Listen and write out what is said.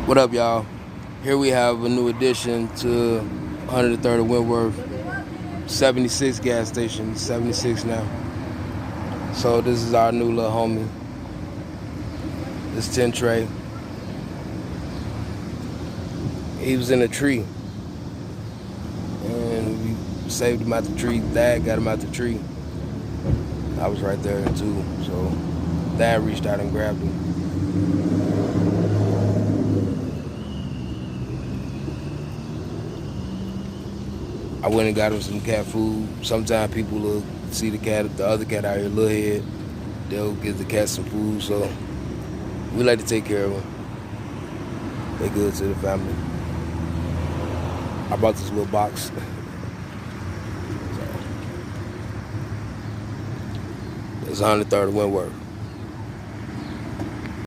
What up, y'all? Here we have a new addition to 103rd Wentworth, 76 gas station, 76 now. So this is our new little homie. This 10 Trey. He was in a tree, and we saved him out the tree. Dad got him out the tree. I was right there too, so Dad reached out and grabbed him. I went and got him some cat food. Sometimes people will see the other cat out here, little head. They'll give the cat some food, so we like to take care of them. They good to the family. I bought this little box. So, it's 103rd Wentworth.